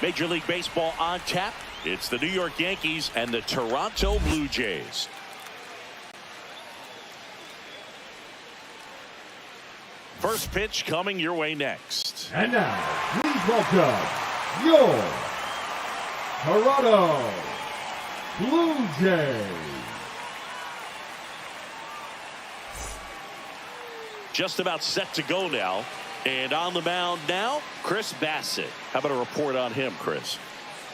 Major League Baseball on tap. It's the New York Yankees and the Toronto Blue Jays. First pitch coming your way next. And now, please welcome your Toronto Blue Jays. Just about set to go now. And on the mound now, Chris Bassett. How about a report on him, Chris?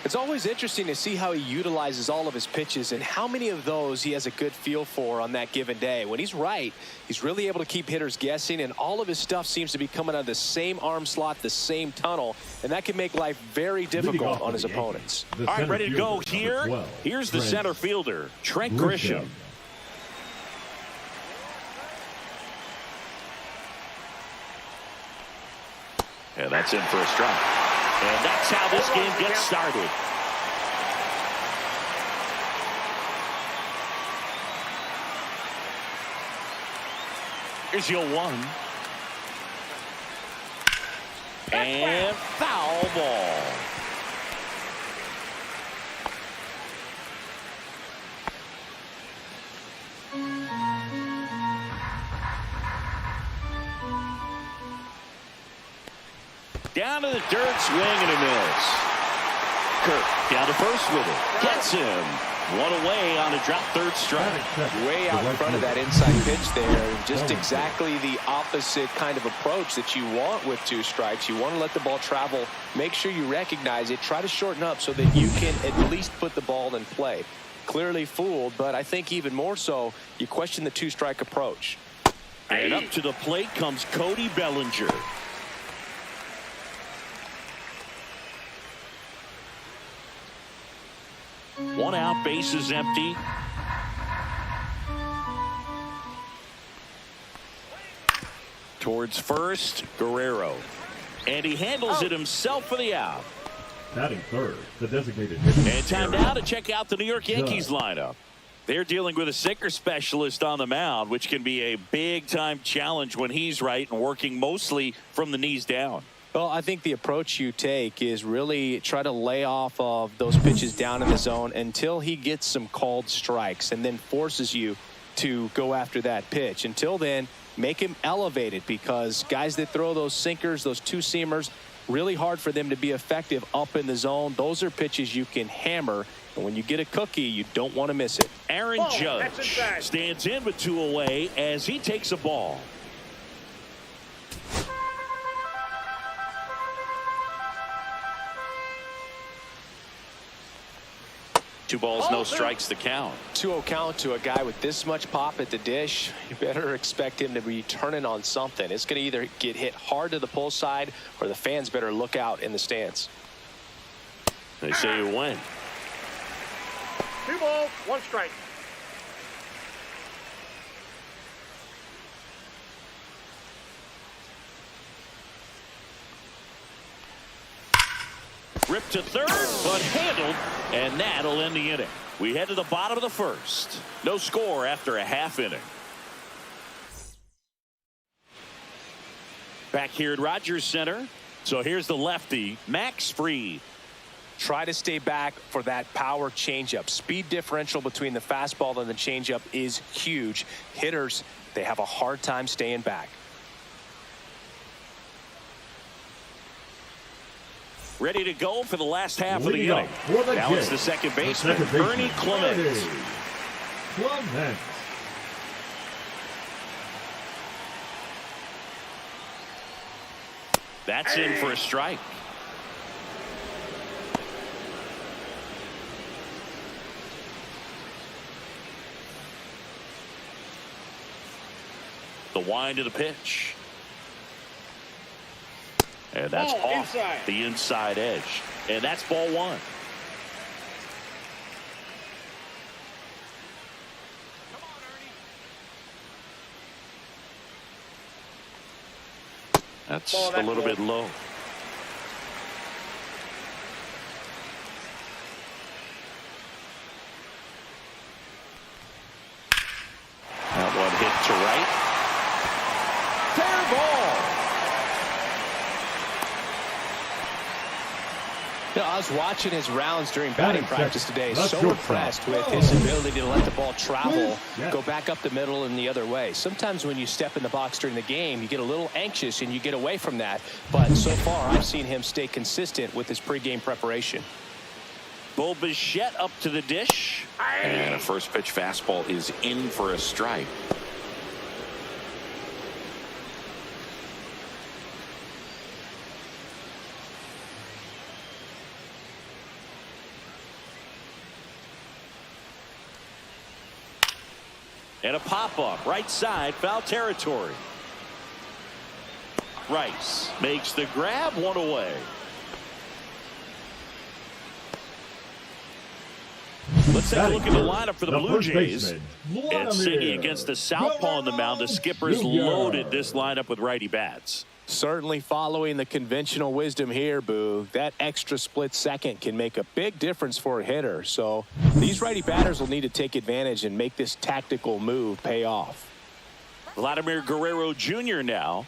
It's always interesting to see how he utilizes all of his pitches and how many of those he has a good feel for on that given day. When he's right, he's really able to keep hitters guessing, and all of his stuff seems to be coming out of the same arm slot, the same tunnel, and that can make life very difficult on his opponents. All right, ready to go here. Here's the center fielder, Trent Grisham. And that's in for a strike. And that's how this game gets started. Here's your one. And foul ball. Down to the dirt, swing and a miss. Kirk down to first with it. Gets him. One away on a drop third strike. Way out in front of that inside pitch there. Just exactly the opposite kind of approach that you want with two strikes. You want to let the ball travel. Make sure you recognize it. Try to shorten up so that you can at least put the ball in play. Clearly fooled, but I think even more so, you question the two-strike approach. And up to the plate comes Cody Bellinger. One out, base is empty. Towards first, Guerrero. And he handles it himself for the out. Batting third, the designated hitter. And time now to check out the New York Yankees lineup. They're dealing with a sinker specialist on the mound, which can be a big-time challenge when he's right and working mostly from the knees down. Well, I think the approach you take is really try to lay off of those pitches down in the zone until he gets some called strikes and then forces you to go after that pitch. Until then, make him elevated, because guys that throw those sinkers, those two-seamers, really hard for them to be effective up in the zone. Those are pitches you can hammer, and when you get a cookie, you don't want to miss it. Aaron Judge stands in with two away as he takes a ball. Two balls, no strikes, the count. 2-0 count to a guy with this much pop at the dish. You better expect him to be turning on something. It's going to either get hit hard to the pull side, or the fans better look out in the stands. They say you win. 2 balls, 1 strike. Ripped to third, but handled, and that'll end the inning. We head to the bottom of the first. No score after a half inning. Back here at Rogers Center. So here's the lefty, Max Fried. Try to stay back for that power changeup. Speed differential between the fastball and the changeup is huge. Hitters, they have a hard time staying back. Ready to go for the last half of the inning. Now it's the second baseman, Bernie Clement. That's in for a strike. The wind of the pitch. And that's off the inside edge. And that's ball one. That's a little bit low. That one hit to right. Fair ball. I was watching his rounds during batting practice today. That's So your impressed shot. with his ability to let the ball travel, go back up the middle and the other way. Sometimes when you step in the box during the game, you get a little anxious and you get away from that. But so far, I've seen him stay consistent with his pregame preparation. Bichette up to the dish. And a first pitch fastball is in for a strike. And a pop-up, right side, foul territory. Rice makes the grab, one away. Let's take a look at the lineup for the Blue Jays. And sitting against the southpaw on the mound, the skipper's loaded this lineup with righty bats. Certainly following the conventional wisdom here, Boo. That extra split second can make a big difference for a hitter. So these righty batters will need to take advantage and make this tactical move pay off. Vladimir Guerrero Jr. now.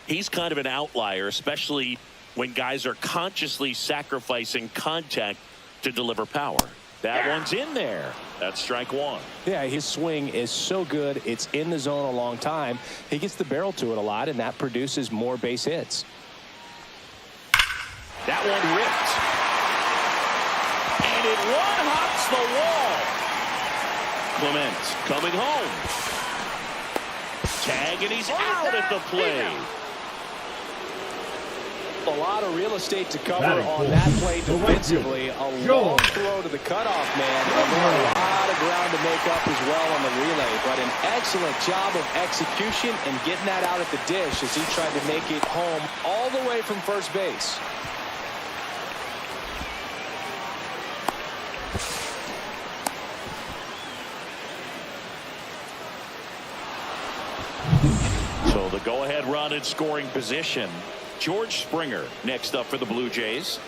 He's kind of an outlier, especially when guys are consciously sacrificing contact to deliver power. That one's in there. That's strike one. Yeah, his swing is so good. It's in the zone a long time. He gets the barrel to it a lot, and that produces more base hits. That one ripped. And it one-hops the wall. Clement coming home. Tag, and he's out at the plate. A lot of real estate to cover on that play defensively. A long throw to the cutoff man, and then a lot of ground to make up as well on the relay. But an excellent job of execution and getting that out at the dish as he tried to make it home all the way from first base. So the go-ahead run in scoring position. George Springer next up for the Blue Jays.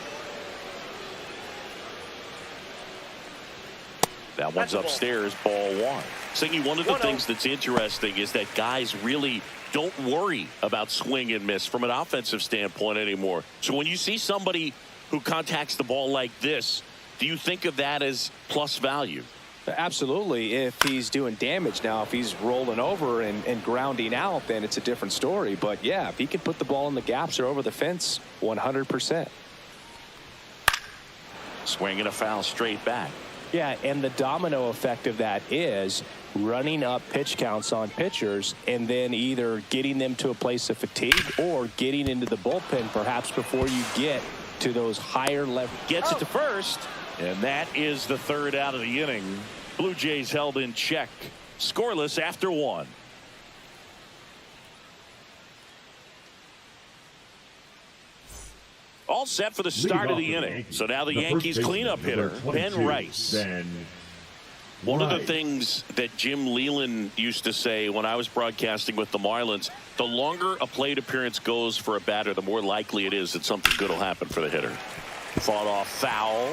That one's upstairs, ball one. Singy, one of the things that's interesting is that guys really don't worry about swing and miss from an offensive standpoint anymore. So when you see somebody who contacts the ball like this, do you think of that as plus value? Absolutely. If he's doing damage now, if he's rolling over and grounding out, then it's a different story. But yeah, if he can put the ball in the gaps or over the fence, 100%. Swinging a foul straight back. Yeah, and the domino effect of that is running up pitch counts on pitchers and then either getting them to a place of fatigue or getting into the bullpen perhaps before you get to those higher level. Gets it to first. And that is the third out of the inning. Blue Jays held in check. Scoreless after one. All set for the start of the inning. So now the Yankees cleanup hitter, Ben Rice. One of the things that Jim Leland used to say when I was broadcasting with the Marlins, the longer a plate appearance goes for a batter, the more likely it is that something good will happen for the hitter. Fought off foul.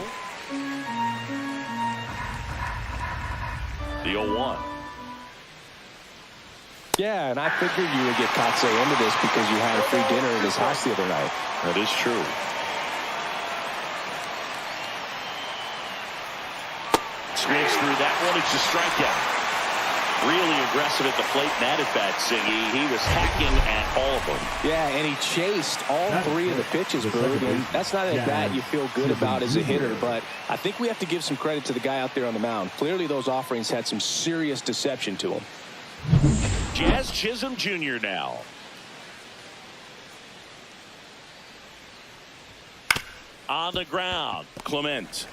The 0-1. Yeah, and I figured you would get Kotze into this because you had a free dinner at his house the other night. That is true. Screams through that one. It's a strikeout. Really aggressive at the plate and that at bat, Singy. He was hacking at all of them. Yeah, and he chased all three of the pitches, Bird. And that's not a bat you feel good about as a hitter, but I think we have to give some credit to the guy out there on the mound. Clearly those offerings had some serious deception to him. Jazz Chisholm Jr. now. On the ground, Clement.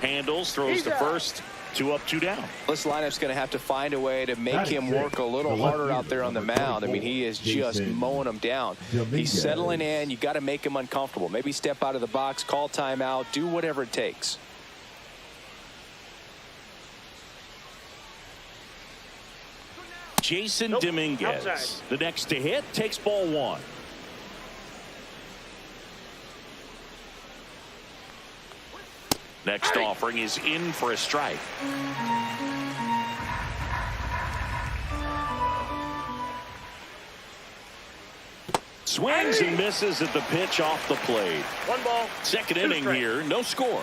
Handles, throws to first. 2 up, 2 down. This lineup's going to have to find a way to make him work a little harder out there on the mound. I mean, he is just mowing them down. He's settling in. You got to make him uncomfortable. Maybe step out of the box, call timeout, do whatever it takes. Jason Dominguez, the next to hit, takes ball one. Next offering is in for a strike. Swings and misses at the pitch off the plate. 1 ball. Second 2 inning strikes. here, no score.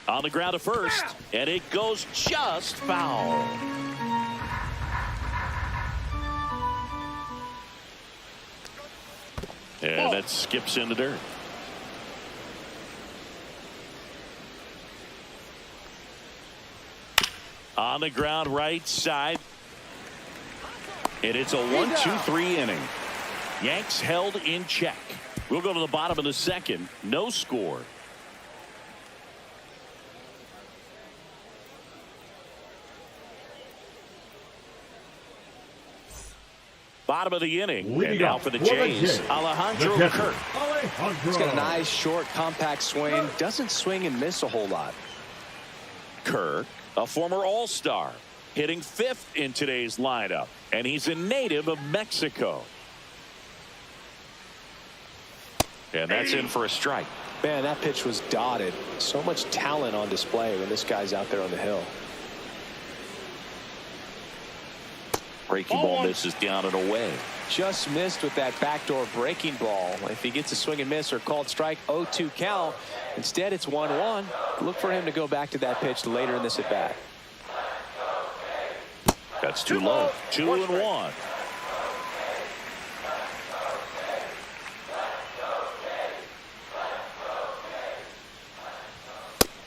On the ground to first, and it goes just foul. And that skips into dirt. On the ground right side. And it's a 1-2-3 inning. Yanks held in check. We'll go to the bottom of the second. No score. Bottom of the inning. And now for the Jays, Alejandro Kirk. He's got a nice, short, compact swing. Doesn't swing and miss a whole lot. Kirk, a former All-Star, hitting 5th in today's lineup. And he's a native of Mexico. And that's in for a strike. Man, that pitch was dotted. So much talent on display when this guy's out there on the hill. Breaking ball misses down and away. Just missed with that backdoor breaking ball. If he gets a swing and miss or called strike, 0-2 count. Instead, it's 1-1. Look for him to go back to that pitch later in this at bat. That's too low. 2-1.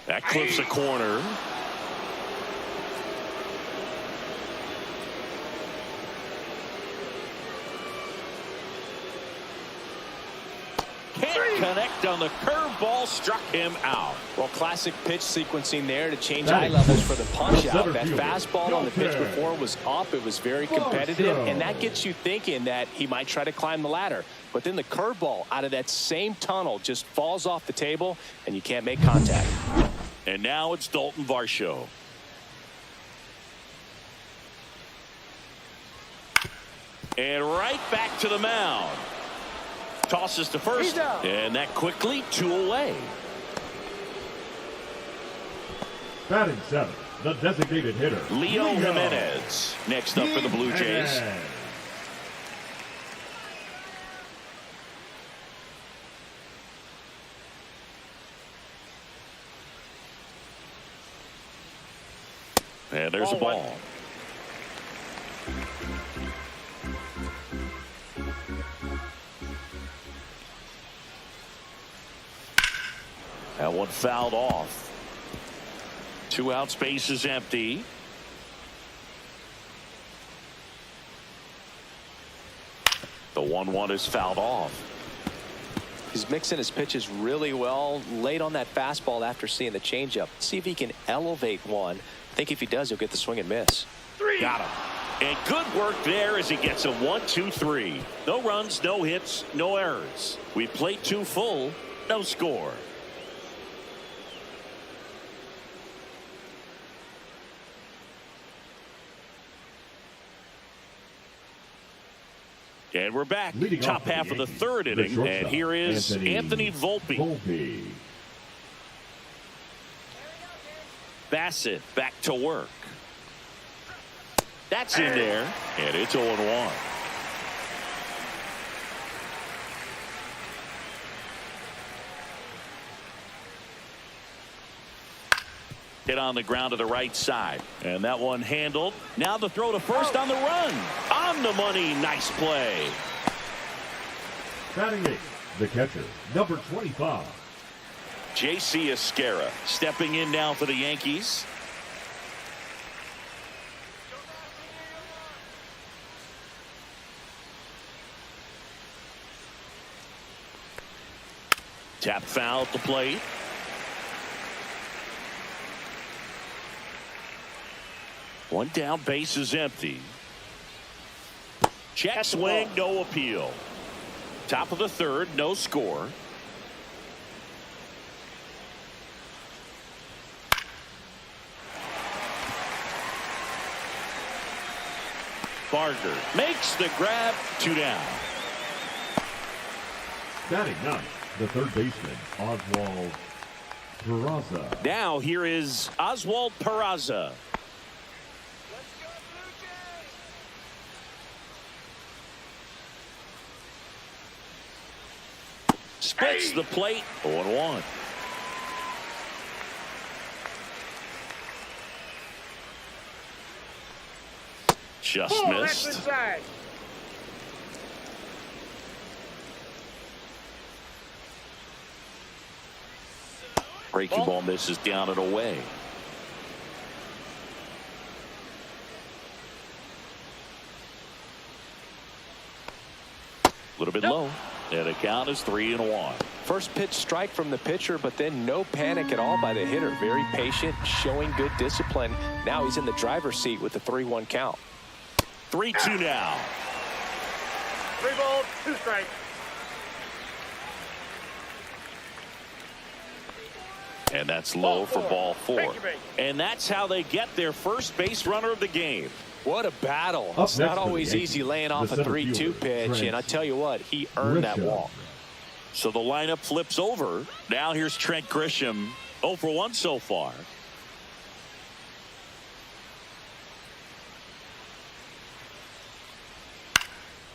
That clips a corner. Can't connect on the curveball, struck him out. Well, classic pitch sequencing there to change eye levels for the punch out. That fastball on the pitch before was up. It was very competitive, and that gets you thinking that he might try to climb the ladder. But then the curveball out of that same tunnel just falls off the table, and you can't make contact. And now it's Dalton Varsho. And right back to the mound. Tosses to first, and that quickly 2 away. Batting 7, the designated hitter, Leo Jimenez. Next up for the Blue Jays. And there's a ball. That one fouled off. 2 out, space is empty. The 1-1 is fouled off. He's mixing his pitches really well. Late on that fastball after seeing the changeup. See if he can elevate one. I think if he does, he'll get the swing and miss. Got him. And good work there as he gets a 1-2-3. No runs, no hits, no errors. We played 2 full, no score. And we're back. Top half of the 3rd inning. And here is Anthony Volpe. Bassett back to work. That's in there. And it's 0-1. Hit on the ground to the right side. And that one handled. Now the throw to first on the run. On the money. Nice play. Batting 8, the catcher, number 25. J.C. Esquera stepping in now for the Yankees. Tap foul at the plate. One down, base is empty. Check swing, no appeal. Top of the 3rd, no score. Barger makes the grab, 2 down. Batting 9, the 3rd baseman, Oswald Peraza. Now here is Oswald Peraza. Splits the plate. 0-1. Just missed. That's inside. Breaking ball misses down and away. A little bit low. And the count is 3-1. First pitch strike from the pitcher, but then no panic at all by the hitter. Very patient, showing good discipline. Now he's in the driver's seat with the 3-1 count. 3-2 now. 3 balls, 2 strikes. And that's low for ball 4. And that's how they get their first base runner of the game. What a battle. It's not always easy laying off a 3-2 pitch, and I tell you what, he earned that walk. So the lineup flips over. Now here's Trent Grisham, 0 for 1 so far.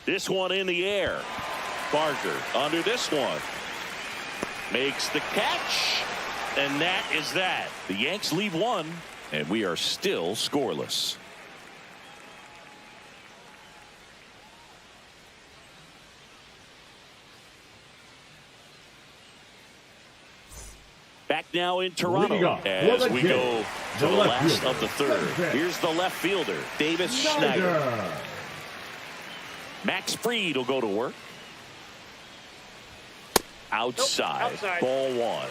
This one in the air. Barker under this one. Makes the catch. And that is that. The Yanks lead 1, and we are still scoreless. Back now in Toronto as we go to the last of the third. Here's the left fielder, Davis Schneider. Max Fried will go to work. Outside. Ball 1.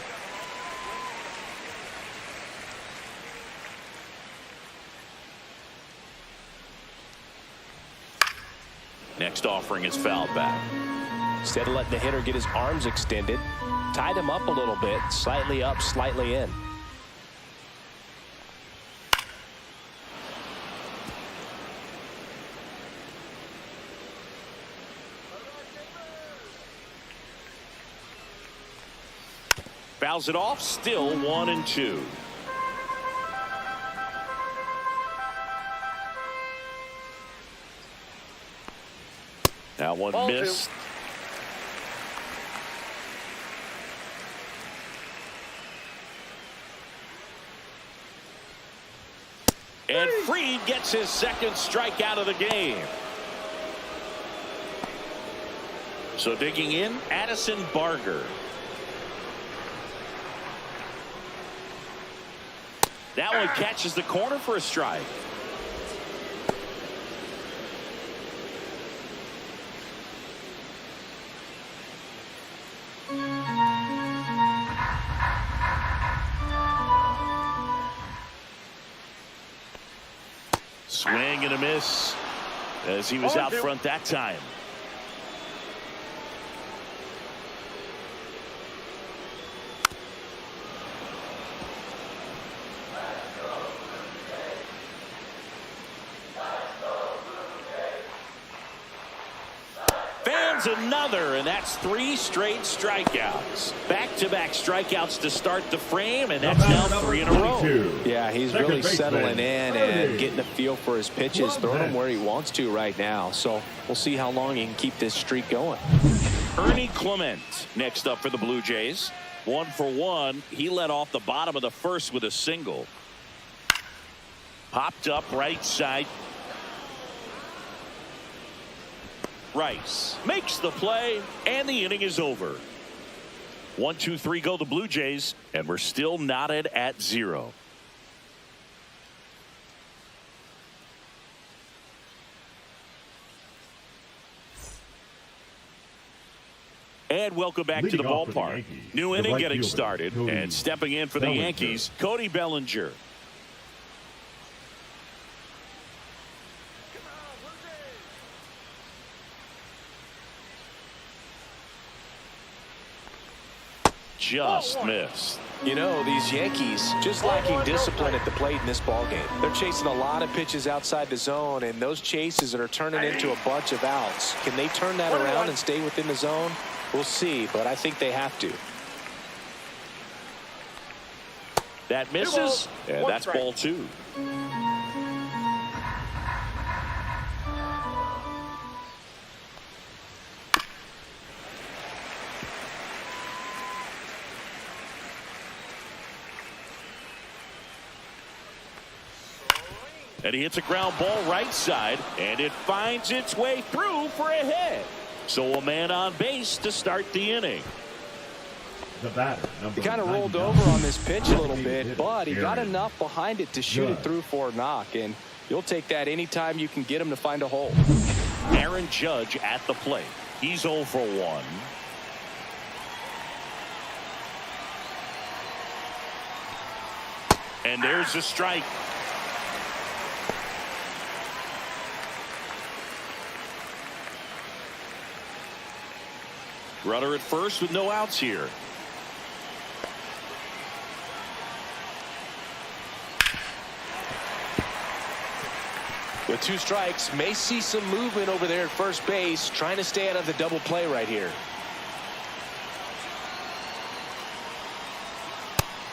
Next offering is fouled back. Instead of letting the hitter get his arms extended, tied him up a little bit, slightly up, slightly in. Fouls it off, still 1-2. Now one Ball missed. 2. And Fried gets his second strikeout of the game. So digging in, Addison Barger. That one catches the corner for a strike. Swing and a miss as he was out front that time. Another, and that's 3 straight strikeouts. Back-to-back strikeouts to start the frame, and that's now 3 in a row. Yeah, he's really settling in and getting a feel for his pitches, throwing them where he wants to right now. So we'll see how long he can keep this streak going. Ernie Clement next up for the Blue Jays. 1 for 1. He led off the bottom of the first with a single. Popped up right side. Rice makes the play, and the inning is over. 1, 2, 3 go the Blue Jays, and we're still knotted at 0. And welcome back to the ballpark. New inning getting started, and stepping in for the Yankees, Cody Bellinger. Just missed. You know, these Yankees just lacking discipline at the plate in this ballgame. They're chasing a lot of pitches outside the zone, and those chases that are turning into a bunch of outs. Can they turn that around and stay within the zone? We'll see, but I think they have to. That misses, and that's ball 2. And he hits a ground ball right side, and it finds its way through for a hit. So a man on base to start the inning. The batter, He kind of rolled over on this pitch a little bit, but he got enough behind it to shoot it through for a knock, and you'll take that anytime you can get him to find a hole. Aaron Judge at the plate. He's 0 for 1. And there's a strike. Runner at first with no outs here. With 2 strikes, may see some movement over there at first base, trying to stay out of the double play right here.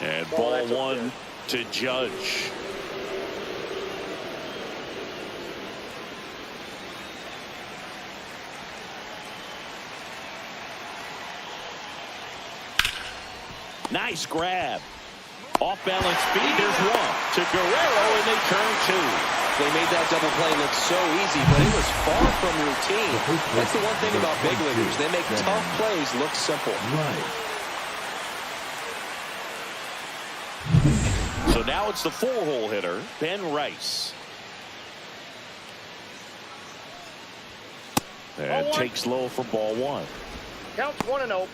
And ball 1 to Judge. Nice grab. Off balance speed. There's 1 to Guerrero, and they turn 2. They made that double play look so easy, but it was far from routine. That's the one thing about big leaguers. They make tough plays look simple. So now it's the 4-hole hitter, Ben Rice. And takes low for ball 1. Counts 1-0.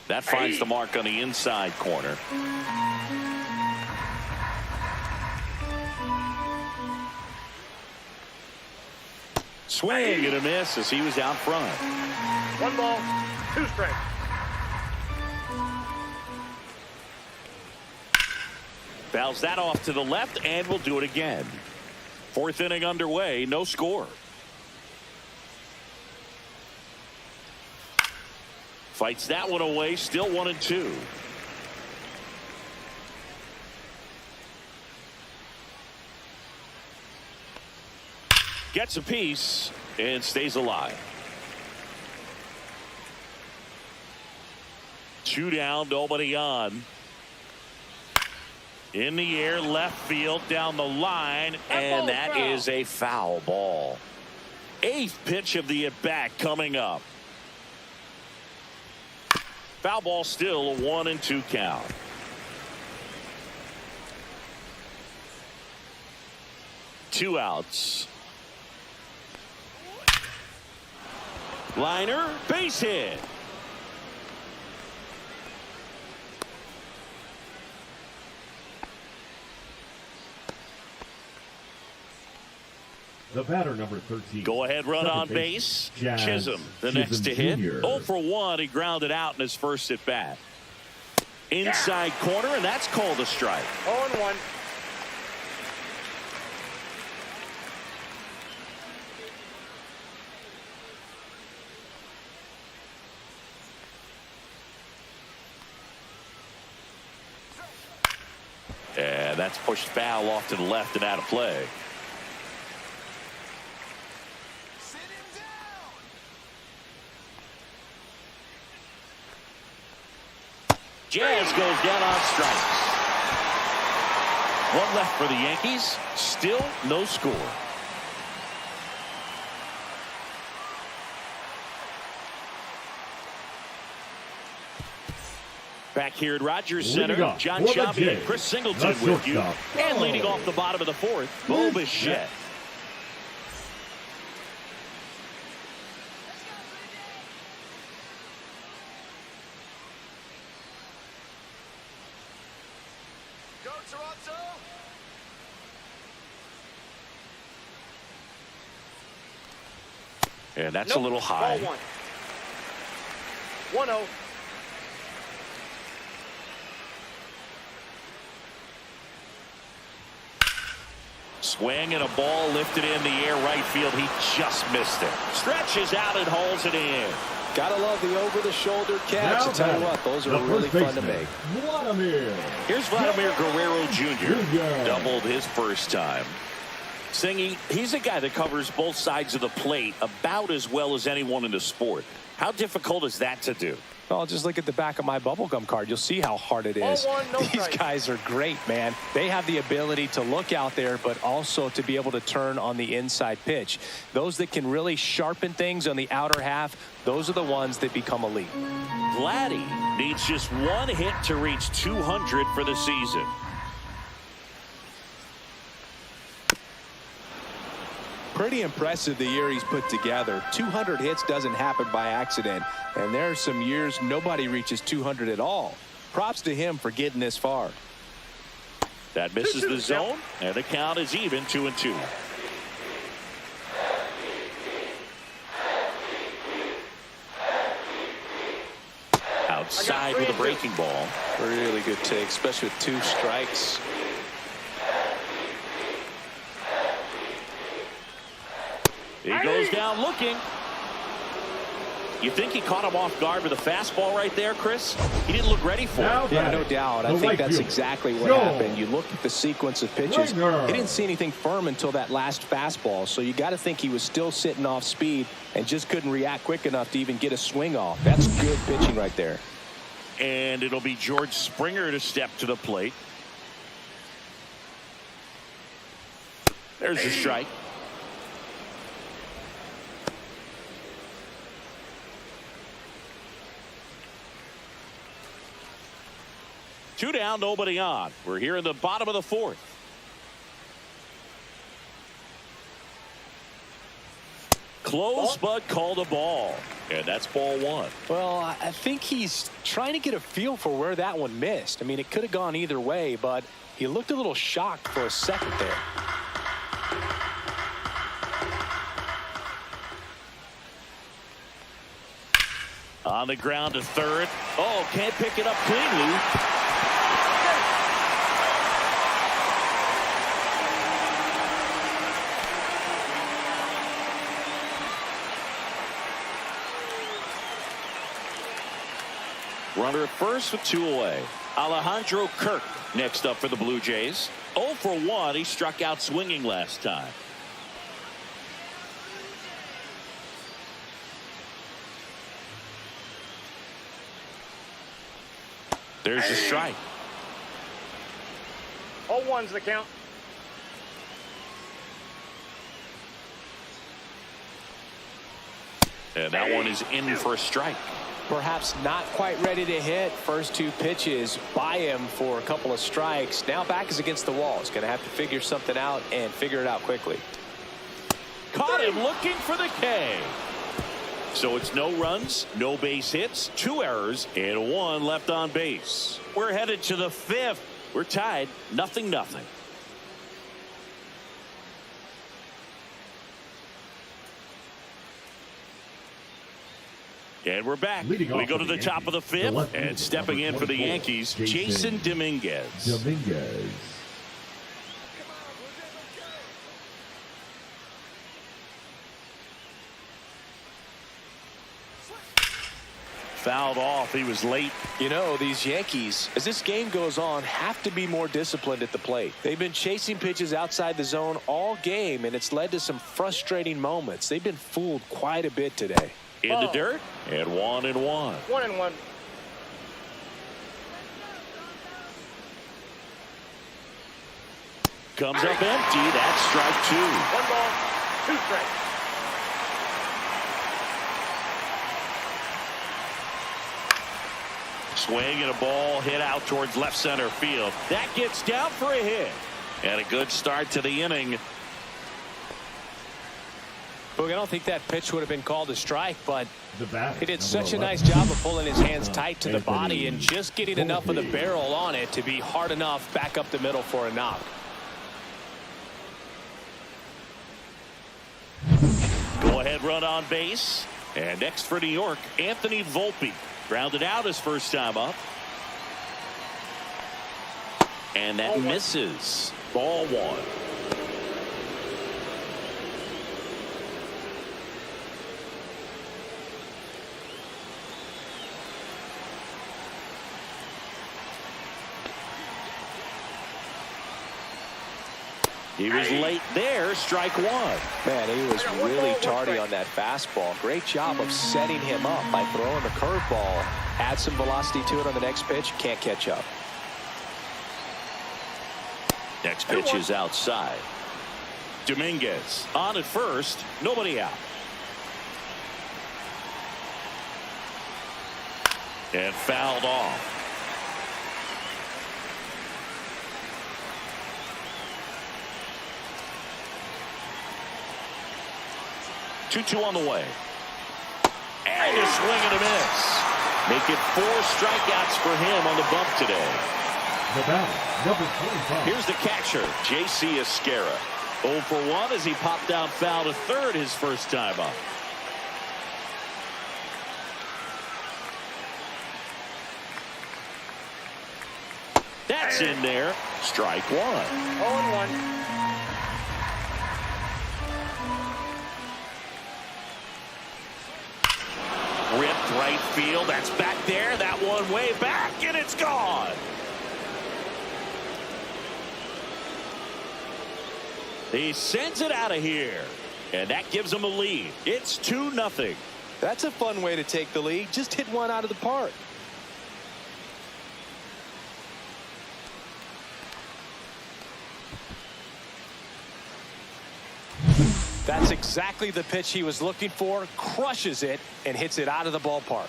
That finds the mark on the inside corner. Swing and a miss as he was out front. 1 ball, 2 strikes. Fouls that off to the left, and we'll do it again. 4th inning underway, no score. Fights that one away, still 1-2. Gets a piece and stays alive. 2 down, nobody on. In the air, left field, down the line, and that is a foul ball. 8th pitch of the at-bat coming up. Foul ball, still a 1-2 count. Two outs. Liner, base hit. The batter, number 13. Go ahead, run on base. Chisholm, the next to hit. 0 for 1. He grounded out in his first at bat. Inside corner, and that's called a strike. 0-1. And that's pushed foul off to the left and out of play. Jazz goes down on strikes. 1 left for the Yankees. Still no score. Back here at Rogers Center, John Shabby and Chris Singleton with you. And leading off the bottom of the 4th, Mlb The Show. And that's a little high. 1-0. Swing and a ball lifted in the air right field. He just missed it. Stretches out and hauls it in. Gotta love the over-the-shoulder catch. I tell you what, those are really fun to make. Vladimir. Here's Vladimir Guerrero Jr. Doubled his first time. Singy, he's a guy that covers both sides of the plate about as well as anyone in the sport. How difficult is that to do? Well, just look at the back of my bubblegum card. You'll see how hard it is. These guys are great, man. They have the ability to look out there, but also to be able to turn on the inside pitch. Those that can really sharpen things on the outer half, those are the ones that become elite. Vladdy needs just one hit to reach 200 for the season. Pretty impressive the year he's put together. 200 hits doesn't happen by accident, and there are some years nobody reaches 200 at all. Props to him for getting this far. That misses the zone, and the count is even 2-2. Outside with a breaking ball. Really good take, especially with 2 strikes. He goes down looking. You think he caught him off guard with a fastball right there, Chris? He didn't look ready for it. Yeah, no doubt. I think that's exactly what happened. You look at the sequence of pitches. He didn't see anything firm until that last fastball. So you got to think he was still sitting off speed and just couldn't react quick enough to even get a swing off. That's good pitching right there. And it'll be George Springer to step to the plate. There's a strike. Two down, nobody on. We're here in the bottom of the 4th. Close, but called a ball. And that's ball 1. Well, I think he's trying to get a feel for where that one missed. I mean, it could have gone either way, but he looked a little shocked for a second there. On the ground to third. Oh, can't pick it up cleanly. Runner at first with 2 away. Alejandro Kirk next up for the Blue Jays. 0 for 1. He struck out swinging last time. There's the strike. 0-1's the count. And that one is in for a strike. Perhaps not quite ready to hit. First 2 pitches by him for a couple of strikes. Now back is against the wall. He's going to have to figure something out and figure it out quickly. Caught him looking for the K. So it's no runs, no base hits, 2 errors, and 1 left on base. We're headed to the 5th. We're tied 0-0. And we're back. We go to the top of the 5th, and stepping in for the Yankees, Jason Dominguez. Fouled off. He was late. You know, these Yankees, as this game goes on, have to be more disciplined at the plate. They've been chasing pitches outside the zone all game, and it's led to some frustrating moments. They've been fooled quite a bit today. In the dirt, and 1-1. 1-1. Comes up empty. That's strike 2. 1 ball, 2 strikes. Swing and a ball hit out towards left center field. That gets down for a hit. And a good start to the inning. Look, I don't think that pitch would have been called a strike, but he did such a 11. nice job of pulling his hands tight to the body and just getting enough of the barrel on it to be hard enough back up the middle for a knock. Go ahead run on base. And next for New York, Anthony Volpe. Grounded out his first time up. And that misses. Ball 1. He was late there. Strike one. Man, he was really tardy on that fastball. Great job of setting him up by throwing the curveball. Add some velocity to it on the next pitch. Can't catch up. Next pitch is outside. Dominguez on at first. Nobody out. And fouled off. Two on the way. And a swing and a miss. Make it 4 strikeouts for him on the bump today. The batter, number 25. Here's the catcher, J.C. Esquera. 0 for 1 as he popped down foul to third his first time up. That's in there. Strike one. 0-1. Ripped right field. That's back there. That one way back, and it's gone. He sends it out of here, and that gives him a lead. It's 2-0. That's a fun way to take the lead. Just hit one out of the park. That's exactly the pitch he was looking for. Crushes it and hits it out of the ballpark.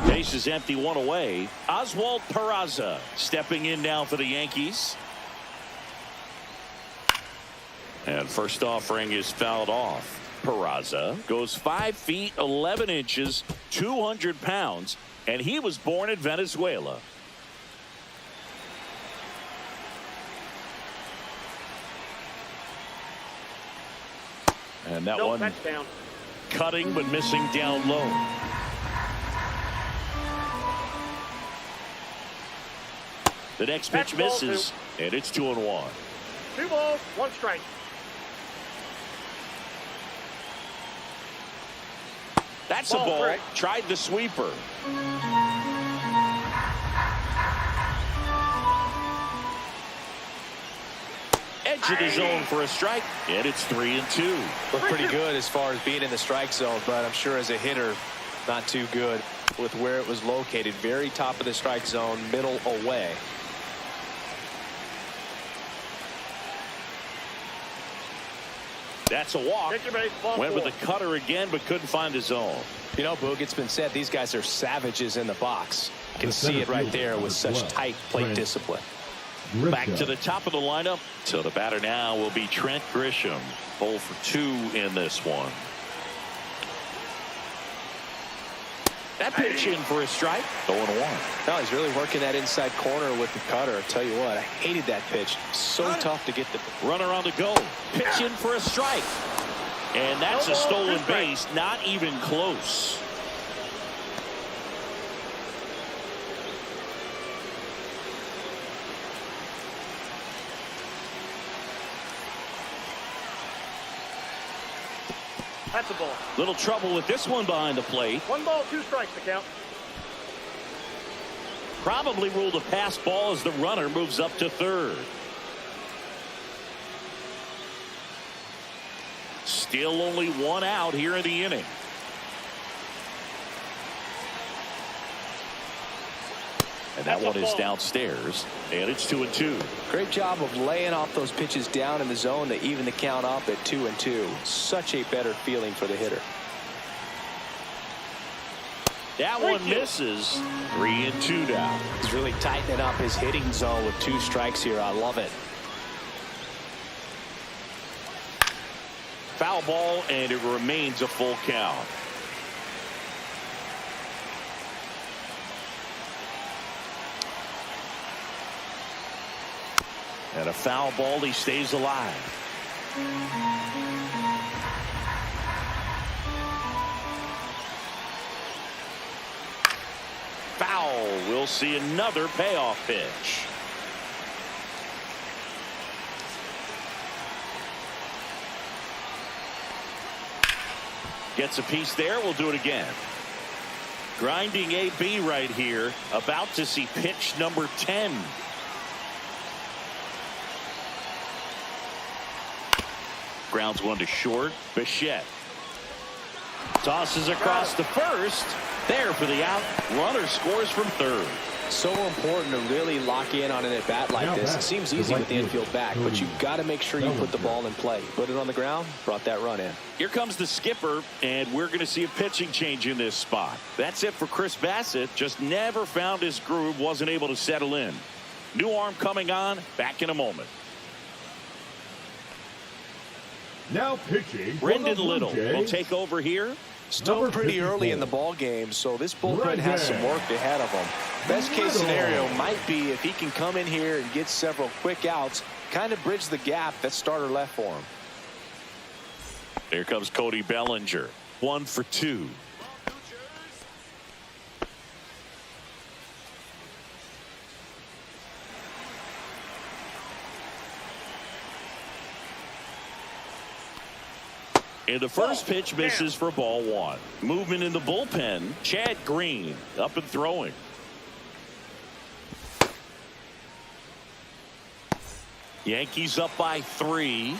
Base is empty, 1 away. Oswald Peraza stepping in now for the Yankees. And first offering is fouled off. Peraza goes 5 feet 11 inches, 200 pounds, and he was born in Venezuela. And that one touchdown. Cutting but missing down low. The next pitch misses, and it's 2-1. 2 balls, 1 strike. That's a ball. Tried the sweeper. Edge of the zone for a strike, and it's 3-2. Looked pretty good as far as being in the strike zone, but I'm sure as a hitter, not too good with where it was located. Very top of the strike zone, middle away. That's a walk. Went with the cutter again, but couldn't find his zone. You know, Boog, it's been said these guys are savages in the box. You can see it right there with such tight plate discipline. Back to the top of the lineup. So the batter now will be Trent Grisham. 0 for 2 in this one. That pitch in for a strike. 0-1. No, he's really working that inside corner with the cutter. I'll tell you what, I hated that pitch. So tough to get the runner on the go. Pitch in for a strike. And that's a stolen base. Not even close. That's a ball. Little trouble with this one behind the plate. 1 ball, 2 strikes to count. Probably ruled a pass ball as the runner moves up to third. Still only 1 out here in the inning. And that one is downstairs, and it's 2-2. Great job of laying off those pitches down in the zone to even the count up at 2-2. Such a better feeling for the hitter. That one misses. 3-2 now. He's really tightening up his hitting zone with 2 strikes here. I love it. Foul ball, and it remains a full count. And a foul ball, he stays alive. Foul. We'll see another payoff pitch. Gets a piece there. We'll do it again. Grinding AB right here. About to see pitch number 10. Grounds one to short. Bichette tosses across the first. There for the out. Runner scores from third. So important to really lock in on an at-bat like this. It seems easy with the infield back, but you've got to make sure you put the ball in play. Put it on the ground, brought that run in. Here comes the skipper, and we're going to see a pitching change in this spot. That's it for Chris Bassett. Just never found his groove, wasn't able to settle in. New arm coming on, back in a moment. Now pitching. Brendan Little will take over here. Still pretty early in the ball game, so this bullpen has some work ahead of him. Best case scenario might be if he can come in here and get several quick outs, kind of bridge the gap that starter left for him. Here comes Cody Bellinger. 1 for 2. And the first pitch misses for ball 1. Movement in the bullpen. Chad Green up and throwing. Yankees up by 3.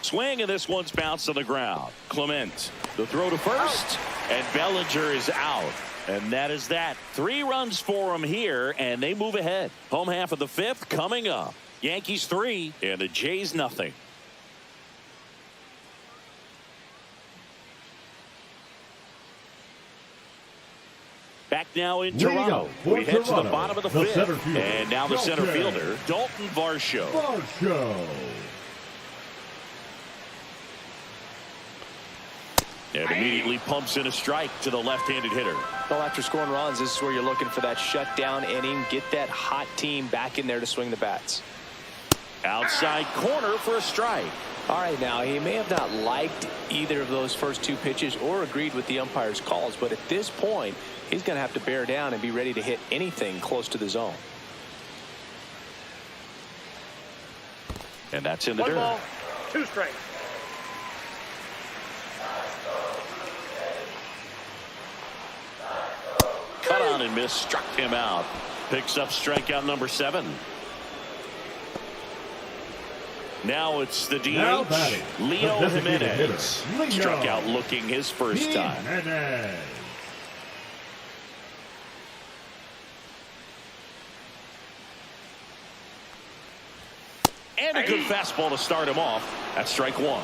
Swing, and this one's bounced on the ground. Clement, the throw to first, and Bellinger is out. And that is that. 3 runs for him here, and they move ahead. Home half of the 5th coming up. Yankees 3 and the Jays nothing. Back now in Toronto. We head to the bottom of the 5th. And now the center fielder, Dalton Varsho. And immediately pumps in a strike to the left-handed hitter. Well, after scoring runs, this is where you're looking for that shutdown inning. Get that hot team back in there to swing the bats. Outside corner for a strike. All right, now, he may have not liked either of those first 2 pitches or agreed with the umpire's calls, but at this point, he's going to have to bear down and be ready to hit anything close to the zone. And that's in the 1 dirt. ball, 2 strikes. Cut on and miss, struck him out. Picks up strikeout number 7. Now it's the DH, Leo Jimenez. Struck out looking his first time. And a good fastball to start him off. That's strike 1.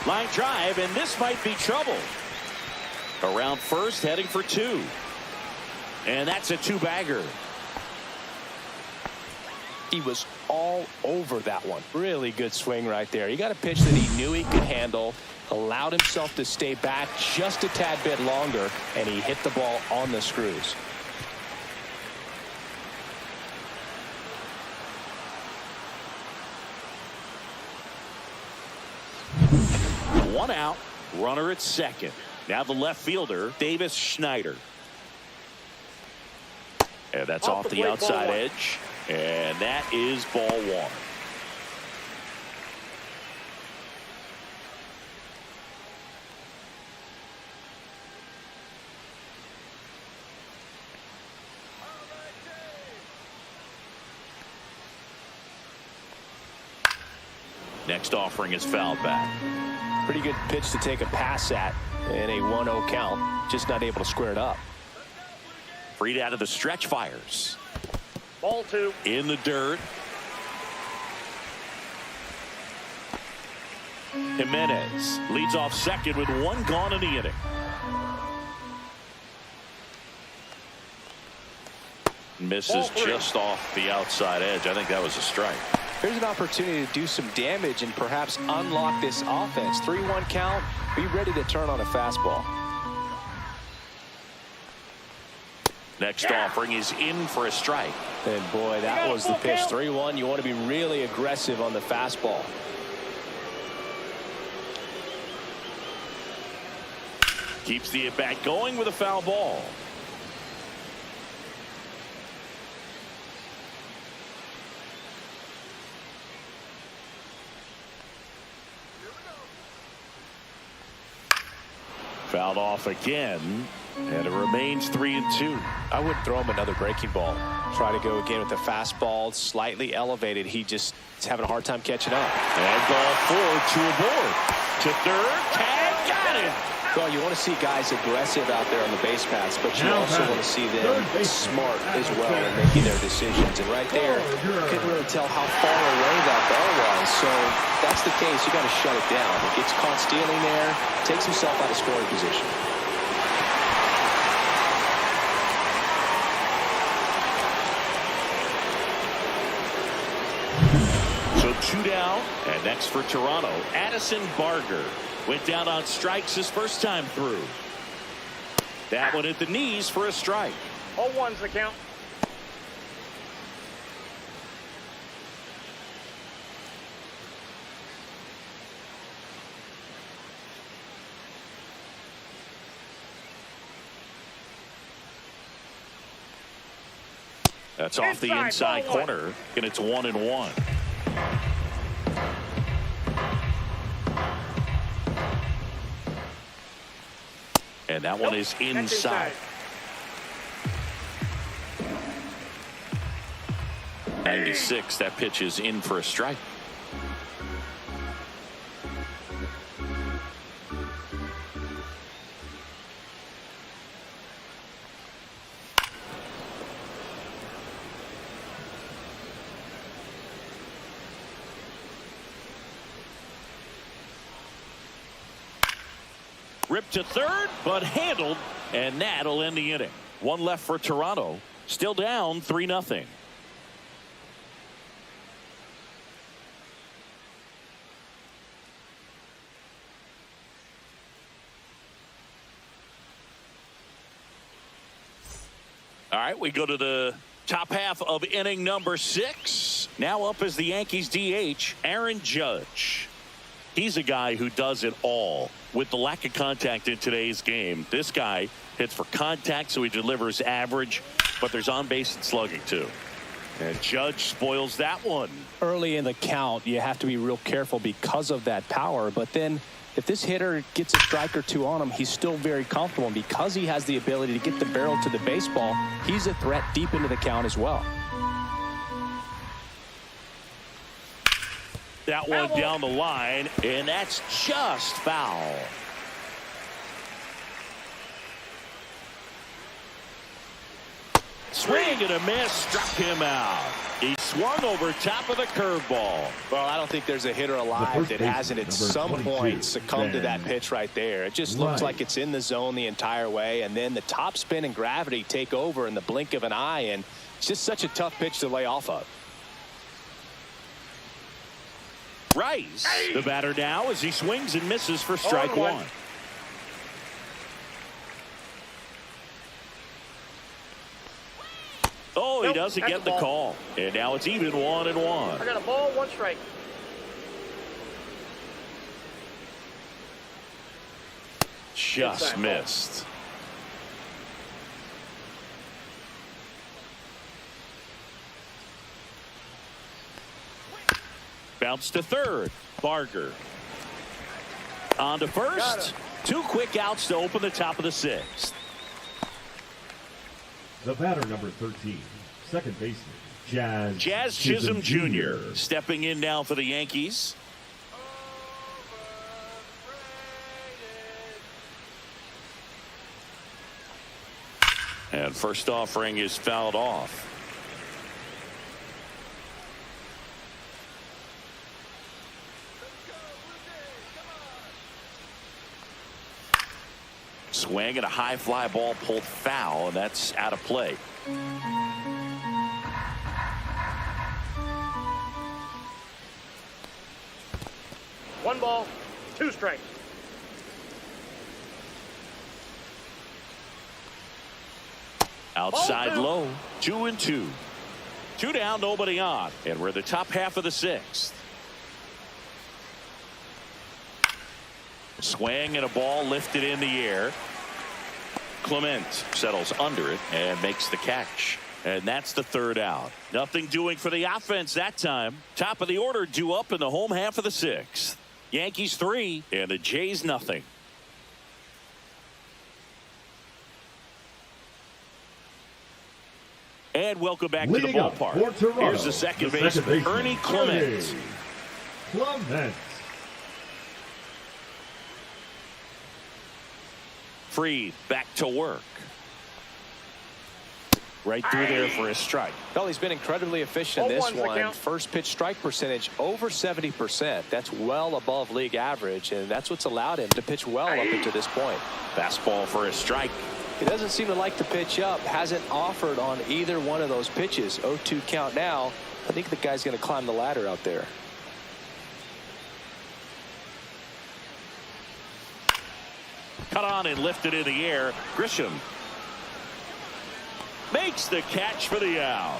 Line drive, and this might be trouble. Around first, heading for 2. And that's a 2-bagger. He was all over that one. Really good swing right there. He got a pitch that he knew he could handle, allowed himself to stay back just a tad bit longer, and he hit the ball on the screws. One out, runner at second. Now the left fielder, Davis Schneider. And that's off the outside edge. And that is ball 1. Next offering is fouled back. Pretty good pitch to take a pass at in a 1-0 count. Just not able to square it up. Freed out of the stretch fires. Ball 2. In the dirt. Jimenez leads off second with 1 gone in the inning. Misses just off the outside edge. I think that was a strike. Here's an opportunity to do some damage and perhaps unlock this offense. 3-1 count. Be ready to turn on a fastball. Next offering is in for a strike. And boy, that was the pitch. 3-1. You want to be really aggressive on the fastball. Keeps the at-bat going with a foul ball. Fouled off again, and it remains 3-2. I would throw him another breaking ball. Try to go again with the fastball, slightly elevated. He just is having a hard time catching up. And ball 4 to aboard. To third, tag, got him. Well, you want to see guys aggressive out there on the base paths, but you also want to see them smart as well in making their decisions. And right there, couldn't really tell how far away that ball was. So that's the case. You got to shut it down. He gets caught stealing there, takes himself out of scoring position. So 2 down, and next for Toronto, Addison Barger. Went down on strikes his first time through. That one at the knees for a strike. 0-1's the count. That's off the inside corner, and it's 1-1. And that one is inside. 96, that pitch is in for a strike. Ripped to third, but handled, and that'll end the inning. One left for Toronto. Still down 3-0. All right, we go to the top half of inning number 6. Now up is the Yankees DH, Aaron Judge. He's a guy who does it all. With the lack of contact in today's game, this guy hits for contact, so he delivers average, but there's on base and slugging too. And Judge spoils that one. Early in the count, you have to be real careful because of that power. But then if this hitter gets a strike or two on him, he's still very comfortable. And because he has the ability to get the barrel to the baseball, he's a threat deep into the count as well. That one down the line, and that's just foul. Swing and a miss, struck him out. He swung over top of the curveball. Well, I don't think there's a hitter alive that hasn't at some point succumbed to that pitch right there. It just looks like it's in the zone the entire way, and then the top spin and gravity take over in the blink of an eye, and it's just such a tough pitch to lay off of. Rice, the batter now, as he swings and misses for strike one. Oh, he doesn't get the call. And now it's even 1-1. I got a ball, 1 strike. Just missed. Bounce to third. Barger. On to first. 2 quick outs to open the top of the 6th. The batter, number 13, second baseman, Jazz Chisholm Jr. stepping in now for the Yankees. And first offering is fouled off. Swing and a high fly ball pulled foul, and that's out of play. One ball, 2 strikes. Outside low, 2-2. 2 down, nobody on, and we're the top half of the 6th. Swing and a ball lifted in the air. Clement settles under it and makes the catch. And that's the 3rd out. Nothing doing for the offense that time. Top of the order due up in the home half of the 6th. Yankees 3 and the Jays nothing. And welcome back to the Leading up for ballpark. Toronto, Here's the second baseman, Ernie Clements. Clements. Freed back to work. Right through there for a strike. Well, he's been incredibly efficient in this 0-1's the one. count. First pitch strike percentage over 70%. That's well above league average, and that's what's allowed him to pitch well up until this point. Fastball for a strike. He doesn't seem to like to pitch up. Hasn't offered on either one of those pitches. 0-2 count now. I think the guy's going to climb the ladder out there. Cut on and lifted in the air. Grisham makes the catch for the out.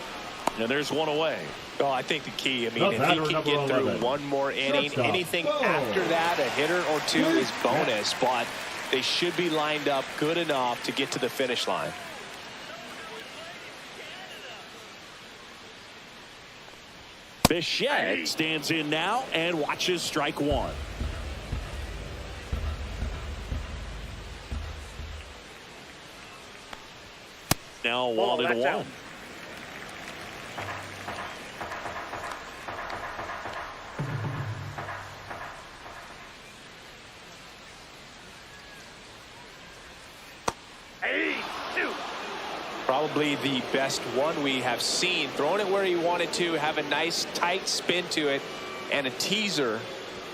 And there's one away. Oh, I think the key, if he can get through 11. one more inning, Shortstop. anything Oh. after that, a hitter or two is bonus, but they should be lined up good enough to get to the finish line. Bichette stands in now and watches strike one. Now 1-1. Probably the best one we have seen. Throwing it where he wanted to, have a nice tight spin to it, and a teaser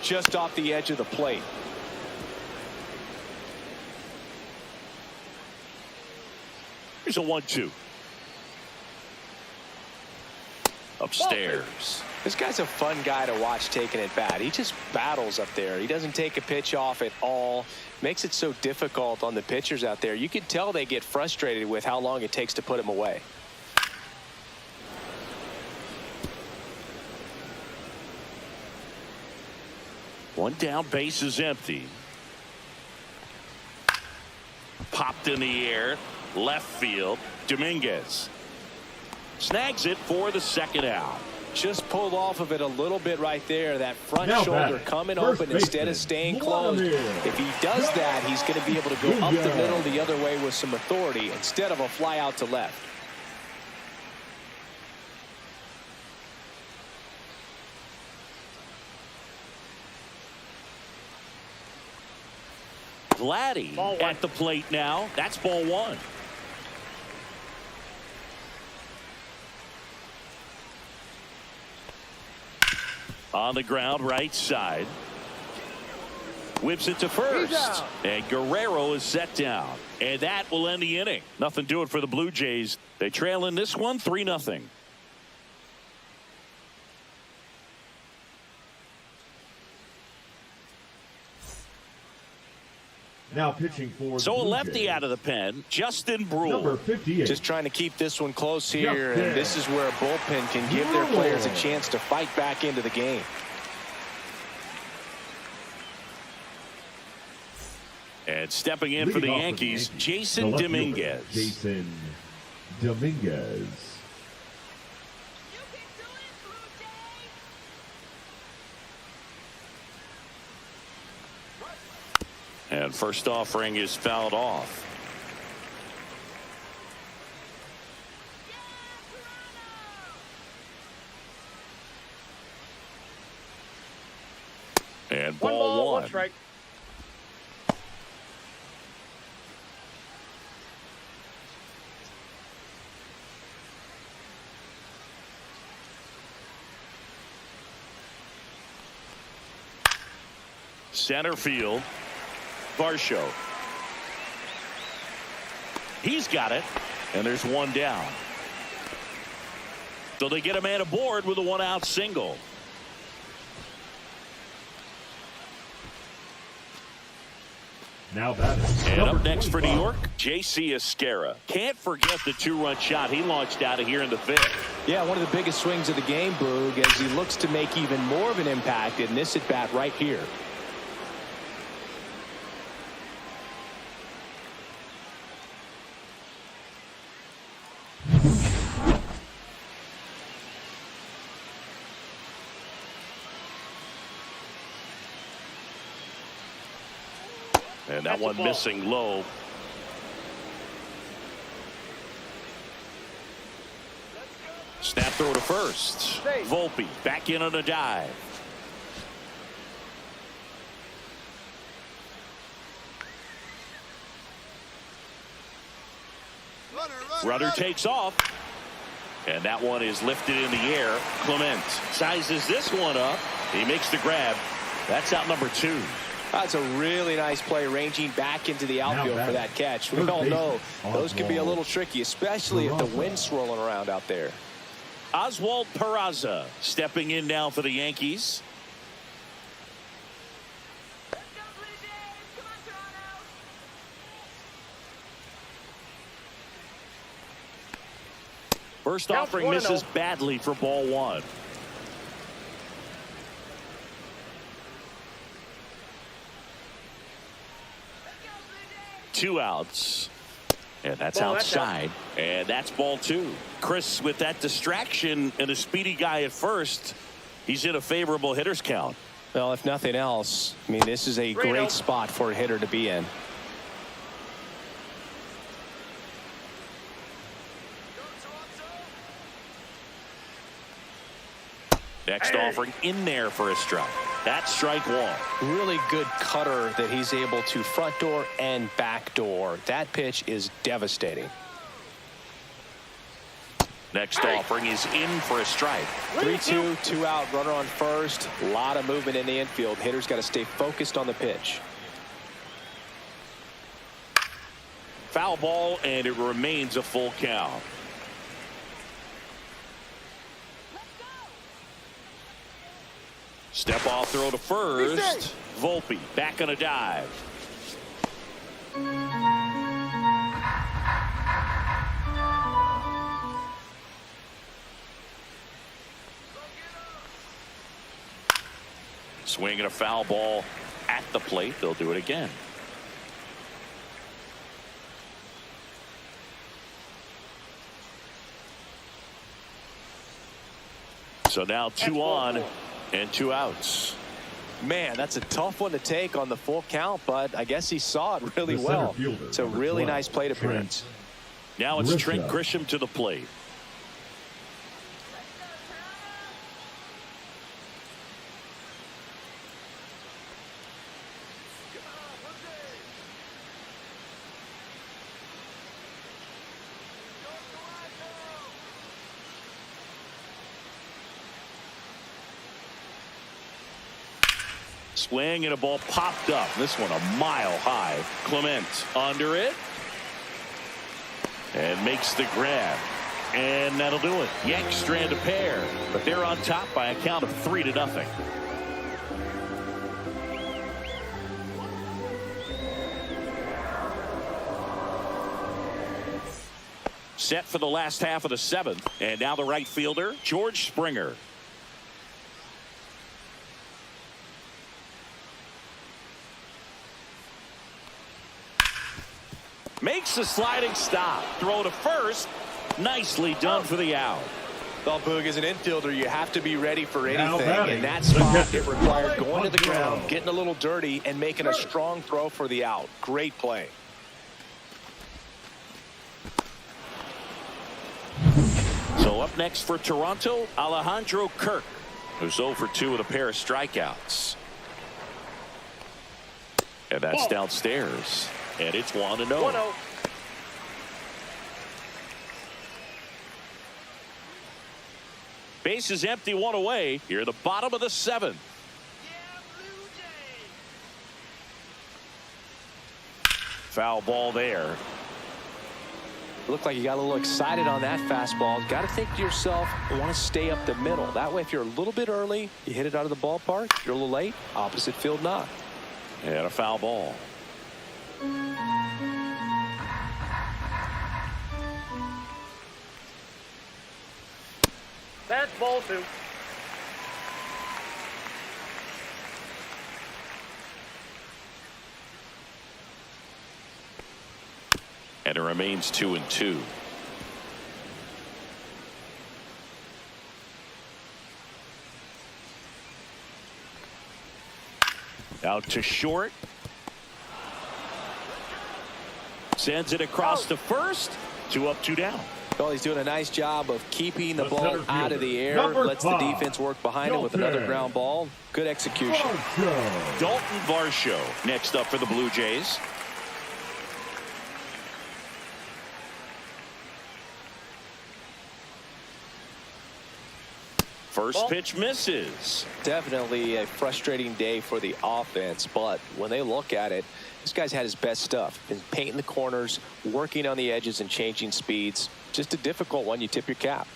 just off the edge of the plate. Here's a 1-2. Upstairs. This guy's a fun guy to watch taking at bat. He just battles up there. He doesn't take a pitch off at all. Makes it so difficult on the pitchers out there. You can tell they get frustrated with how long it takes to put him away. One down, base is empty. Popped in the air, left field. Dominguez snags it for the second out. Just pulled off of it a little bit right there. That front Now shoulder batting, coming first open instead baseman, of staying closed. Vladimir. If he does that, he's going to be able to go up the Good middle job. the other way with some authority instead of a fly out to left. Vladdy Ball one. at the plate now. That's ball one. On the ground, right side. Whips it to first. And Guerrero is set down. And that will end the inning. Nothing doing for the Blue Jays. They trail in this one 3-0. Now pitching for So the a Blue lefty Jays, out of the pen, Justin number Brewer. 58. Just trying to keep this one close here, Justin. and this is where a bullpen can give their players a chance to fight back into the game. And stepping in for the Leading off Yankees, the Jason left fielder, Dominguez. Jason Dominguez. And first offering is fouled off. And One ball ball, one. one strike. Center field. Varsho. He's got it. And there's one down. So they get a man aboard with a one-out single. Now batting. And number up next for New 25. York, J.C. Esquera. Can't forget the two-run shot he launched out of here in the fifth. Yeah, one of the biggest swings of the game, Boog, as he looks to make even more of an impact in this at-bat right here. And that That's a one ball. missing low. throw to first. Volpe back in on a dive. Runner takes off. And that one is lifted in the air. Clement sizes this one up. He makes the grab. That's out number 2. That's a really nice play, ranging back into the outfield for that catch. We all know those can be a little tricky, especially if the wind's swirling around out there. Oswald Peraza stepping in now for the Yankees. First offering misses badly for ball 1. Two outs. And that's outside. And that's ball 2. Chris, with that distraction and a speedy guy at first, he's in a favorable hitter's count. Well, if nothing else, I mean, this is a great spot for a hitter to be in. Next offering in there for a strike. That's strike 1. Really good cutter that he's able to front door and back door. That pitch is devastating. Next offering is in for a strike. 3-2, 2 out, runner on first. A lot of movement in the infield. Hitter's got to stay focused on the pitch. Foul ball, and it remains a full count. Step off throw to first. Volpe back on a dive. Swing and a foul ball at the plate. They'll do it again. So now 2 on. And 2 outs. Man, that's a tough one to take on the full count, but I guess he saw it really well. It's a really nice plate appearance. Now it's Trent Grisham to the plate. Swing and a ball popped up. This one a mile high. Clement under it. And makes the grab. And that'll do it. Yanks strand a pair. But they're on top by a count of 3-0. Set for the last half of the 7th. And now the right fielder, George Springer. Makes a sliding stop. Throw to first. Nicely done for the out. Well, Boog, as an infielder, you have to be ready for anything. In that spot, it required going to the ground, getting a little dirty, and making a strong throw for the out. Great play. So up next for Toronto, Alejandro Kirk, who's 0 for 2 with a pair of strikeouts. And that's downstairs. And it's 1-0. 1-0. Base is empty, 1 away. Here at the bottom of the 7th. Foul ball there. Looked like you got a little excited on that fastball. Got to think to yourself, I want to stay up the middle. That way, if you're a little bit early, you hit it out of the ballpark. You're a little late, opposite field not. And a foul ball. That's ball 2. And it remains 2-2. Out to short. Sends it across to first. 2 up, 2 down. Well, he's doing a nice job of keeping the ball out of the air. Number Lets the 5, defense work behind him with another ground ball. Good execution. Dalton Varsho next up for the Blue Jays. First pitch misses. Definitely a frustrating day for the offense, but when they look at it, this guy's had his best stuff. Been painting the corners, working on the edges and changing speeds. Just a difficult one. You tip your cap.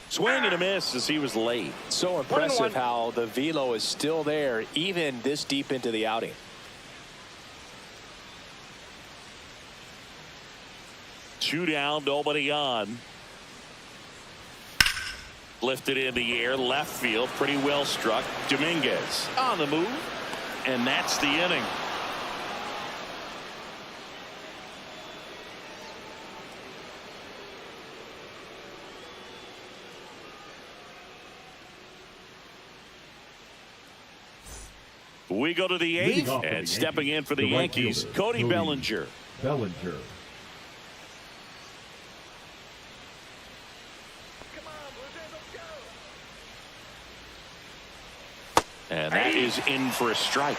Swing and a miss as he was late. So impressive how the velo is still there even this deep into the outing. Two down, nobody on. Lifted in the air, left field, pretty well struck. Dominguez on the move, and that's the inning. We go to the 8th, and stepping in for the Yankees, Cody Bellinger. And that is in for a strike.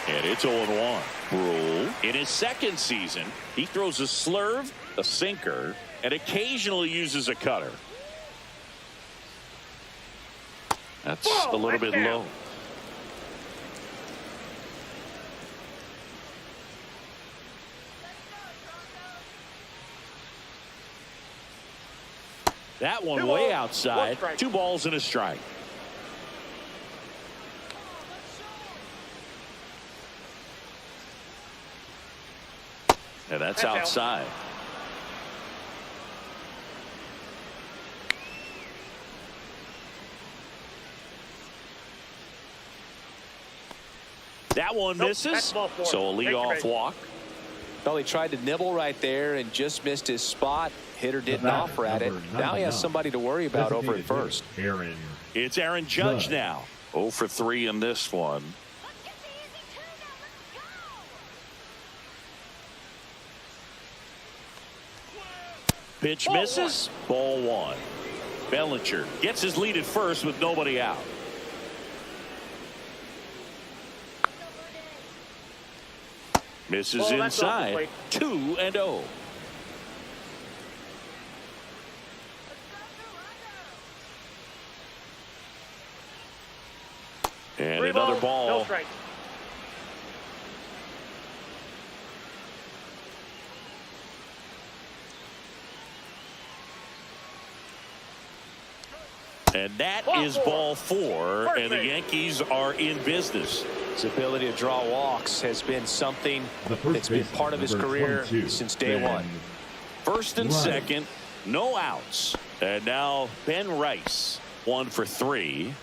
And it's 0-1. Brule, in his second season, he throws a slurve, a sinker, and occasionally uses a cutter. That's a little bit low. That one way outside. 2 balls and a strike. And that's outside. That one misses. So a leadoff walk. Well, he tried to nibble right there and just missed his spot. Hitter didn't offer at it. Now he has somebody to worry about over at first. It's Aaron Judge now. 0 for 3 in this one. Pitch misses. Ball 1. Bellinger gets his lead at first with nobody out. Misses inside. 2-0. And another ball. No strike. And that is ball 4, and the Yankees are in business. His ability to draw walks has been something that's been part of his career since day one. First and second, no outs. And now Ben Rice, 1 for 3.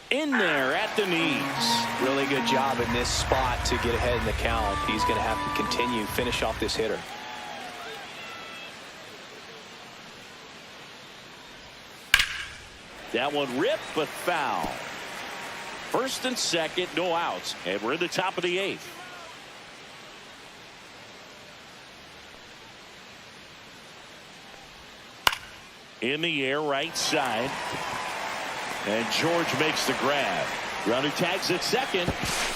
In there at the knees. Really good job in this spot to get ahead in the count. He's going to have to continue, finish off this hitter. That one ripped, but foul. First and second, no outs. And we're in the top of the 8th. In the air, right side. And George makes the grab. Runner tags at second.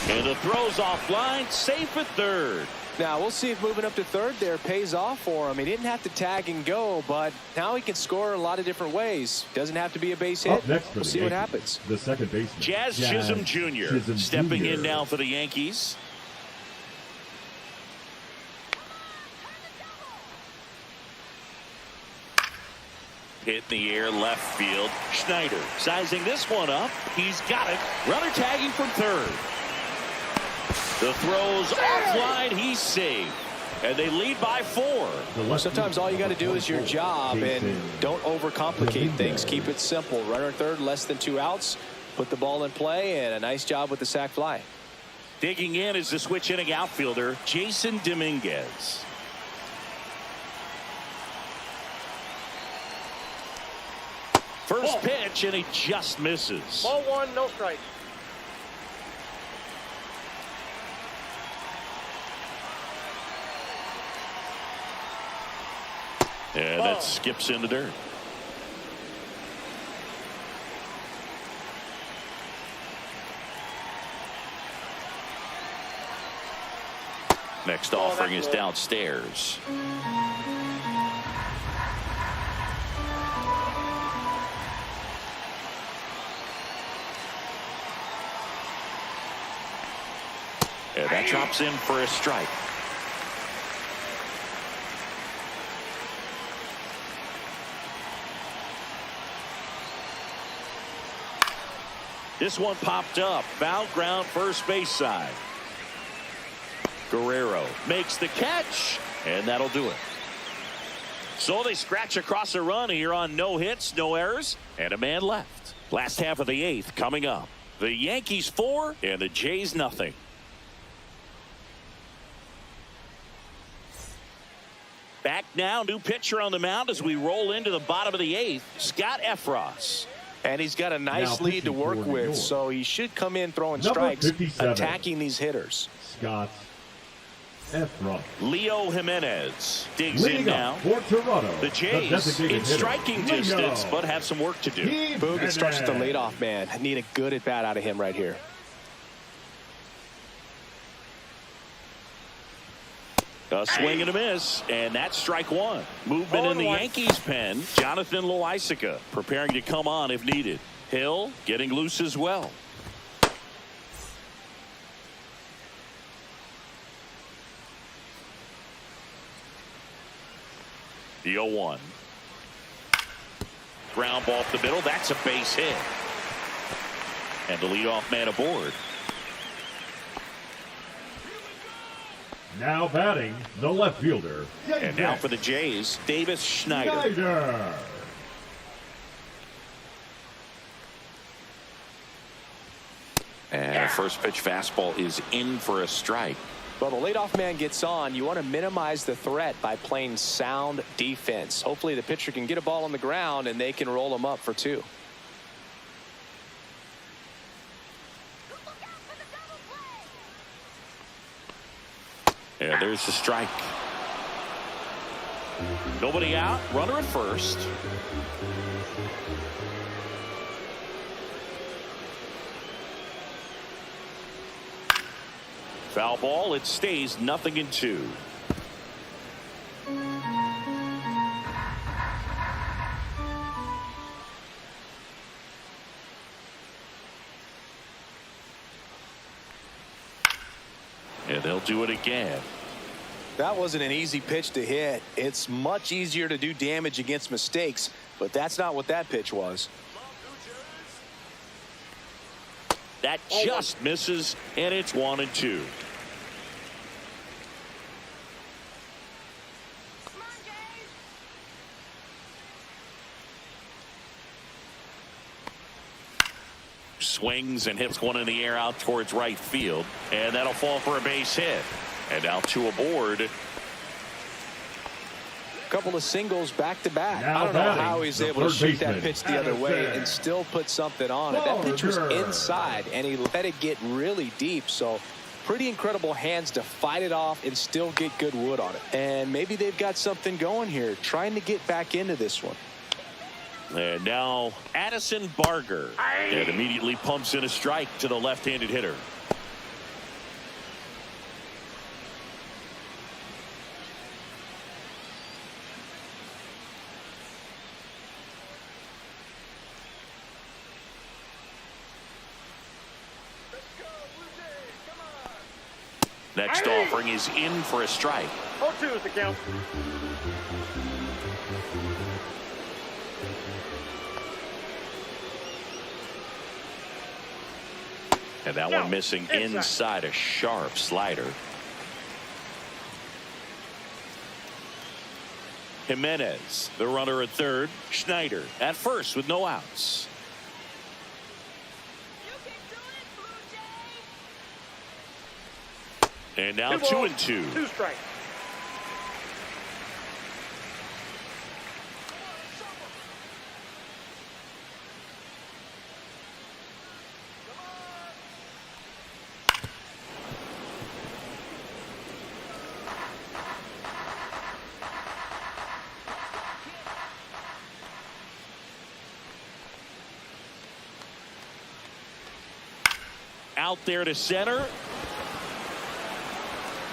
And the throw's offline. Safe at third. Now, we'll see if moving up to third there pays off for him. He didn't have to tag and go, but now he can score a lot of different ways. Doesn't have to be a base hit. We'll see what happens. The second baseman, Jazz Chisholm Jr. stepping in now for the Yankees. Hit in the air, left field. Schneider sizing this one up. He's got it. Runner tagging from third. The throw's offline. He's saved. And they lead by 4. Sometimes all you got to do is your job and don't overcomplicate things. Keep it simple. Runner third, less than 2 outs. Put the ball in play, and a nice job with the sac fly. Digging in is the switch inning outfielder, Jason Dominguez. First pitch, and he just misses. Ball one, no strike. And that skips in the dirt. Next offering is downstairs. And that drops in for a strike. This one popped up. Foul ground, first base side. Guerrero makes the catch, and that'll do it. So they scratch across a run here on no hits, no errors, and a man left. Last half of the 8th coming up. The Yankees 4 and the Jays nothing. Back now, new pitcher on the mound as we roll into the bottom of the 8th, Scott Efros. And he's got a nice lead to work with, so he should come in throwing strikes, attacking these hitters. Scott Efron. Leo Jimenez digs in now. For Toronto, the Jays in striking distance, but have some work to do. Boog starts with the leadoff man. I need a good at bat out of him right here. A swing and a miss, and that's strike one. Movement in the Yankees pen. Jonathan Loaisiga preparing to come on if needed. Hill getting loose as well. The 0-1. Ground ball up the middle. That's a base hit. And the leadoff man aboard. Now batting, the left fielder. And now for the Jays, Davis Schneider. And first pitch fastball is in for a strike. Well, the leadoff man gets on. You want to minimize the threat by playing sound defense. Hopefully the pitcher can get a ball on the ground and they can roll him up for 2. Yeah, there's the strike. Nobody out. Runner at first. Foul ball. It stays 0-2. And they'll do it again. That wasn't an easy pitch to hit. It's much easier to do damage against mistakes, but that's not what that pitch was. That just misses, and it's 1-2. Swings and hits one in the air out towards right field, and that'll fall for a base hit. And now 2 aboard. Couple of singles back to back. Now I don't know how he's able to shoot that pitch the other way and Anderson. still put something on it. That pitch was inside, and he let it get really deep. So pretty incredible hands to fight it off and still get good wood on it. And maybe they've got something going here, trying to get back into this one. And now Addison Barger. And immediately pumps in a strike to the left-handed hitter. Next offering is in for a strike. 0-2 is the count. And that one missing inside, a sharp slider. Jimenez, the runner at third. Schneider at first with no outs. And now 2-2. 2 strikes. out there to center.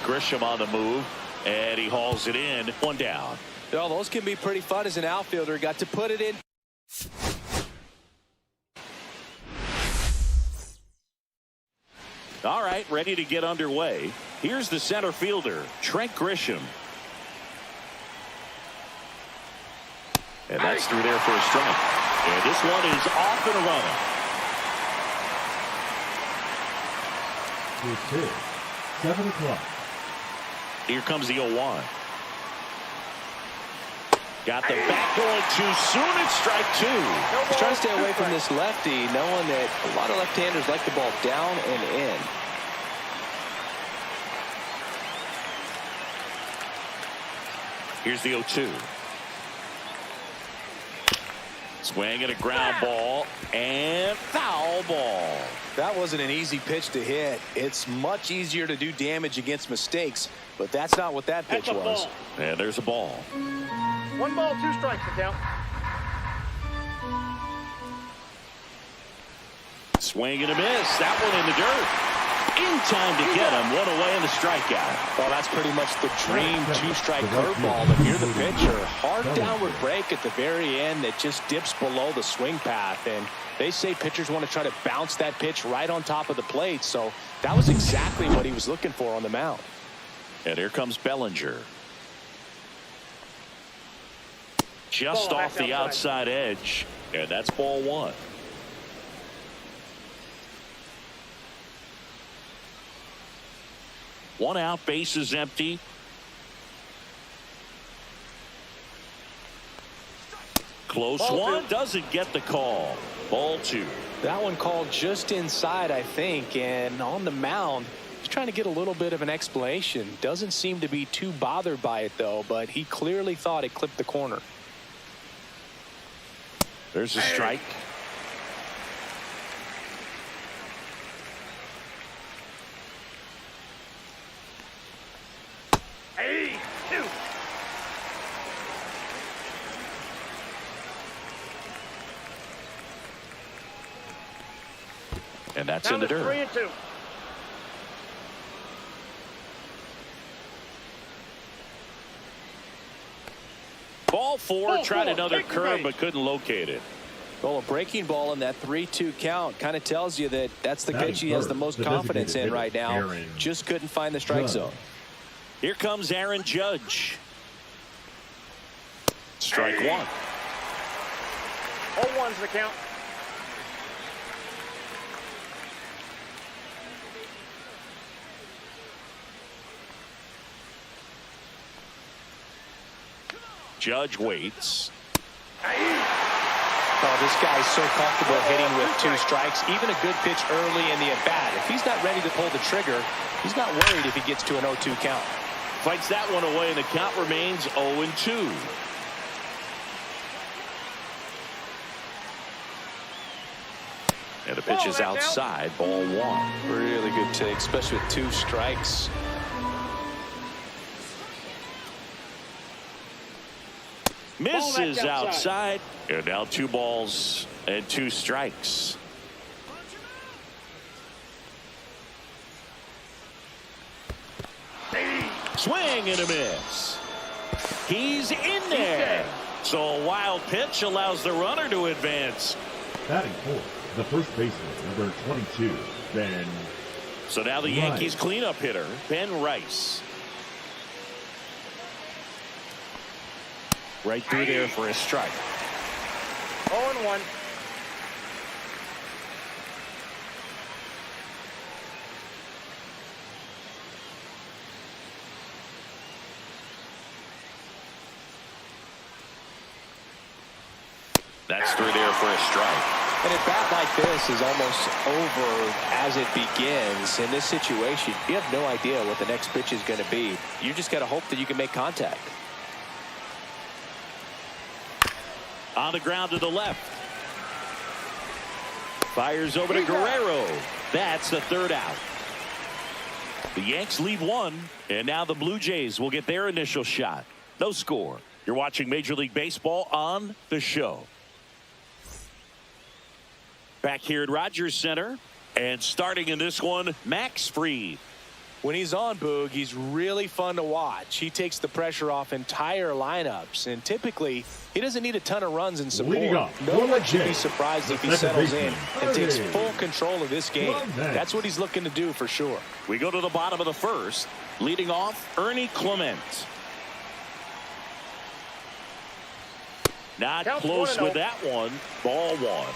Grisham on the move, and he hauls it in. One down. Oh, those can be pretty fun as an outfielder. Got to put it in. All right, ready to get underway. Here's the center fielder, Trent Grisham. And that's through there for a strike. And this one is off and running. It's hit. 7 o'clock. Here comes the 0-1. Got the bat going too soon. It's strike two. He's trying to stay away from this lefty, knowing that a lot of left-handers like the ball down and in. Here's the 0-2. Swinging a ground ball and foul ball. That wasn't an easy pitch to hit. It's much easier to do damage against mistakes, but that's not what that pitch was. And there's a ball. 1 ball, 2 strikes to count. Swing and a miss. That one in the dirt. In time to get him. One away in the strikeout. Well, that's pretty much the dream two-strike curveball. If you're the pitcher, hard downward break at the very end that just dips below the swing path. And they say pitchers want to try to bounce that pitch right on top of the plate. So that was exactly what he was looking for on the mound. And here comes Bellinger. Just off the outside edge. And that's ball one. One out, bases empty. Close one, doesn't get the call. Ball two. That one called just inside, I think, and on the mound, he's trying to get a little bit of an explanation. Doesn't seem to be too bothered by it, though, but he clearly thought it clipped the corner. There's a strike. And that's in the dirt. 3-2. Ball four, tried another curve but couldn't locate it. Well, a breaking ball in that 3-2 count kind of tells you that that's the pitch he has the most confidence in right now. Just couldn't find the strike zone. Here comes Aaron Judge. Strike one. 0-1's the count. Judge waits. Oh, this guy's so comfortable hitting with 2 strikes. Even a good pitch early in the at-bat. If he's not ready to pull the trigger, he's not worried if he gets to an 0-2 count. Fights that one away, and the count remains 0-2. And the pitch is outside, ball one. Really good take, especially with 2 strikes. Misses outside. And now 2 balls and 2 strikes. Swing and a miss. He's in there. So a wild pitch allows the runner to advance. Batting fourth, the first baseman, number 22, Ben. So now the Yankees cleanup hitter, Ben Rice. Right through there for a strike. 0-1. That's through there for a strike. And a bat like this is almost over as it begins. In this situation, you have no idea what the next pitch is going to be. You just got to hope that you can make contact. On the ground to the left. Fires over to Guerrero. That's the 3rd out. The Yanks lead 1, and now the Blue Jays will get their initial shot. No score. You're watching Major League Baseball on The Show. Back here at Rogers Center, And starting in this one, Max Fried. When he's on, Boog, he's really fun to watch. He takes the pressure off entire lineups, and typically he doesn't need a ton of runs and support. No one should be surprised if he settles in and takes full control of this game. That's what he's looking to do for sure. We go to the bottom of the first. Leading off, Ernie Clement. Not close with that one. Ball one.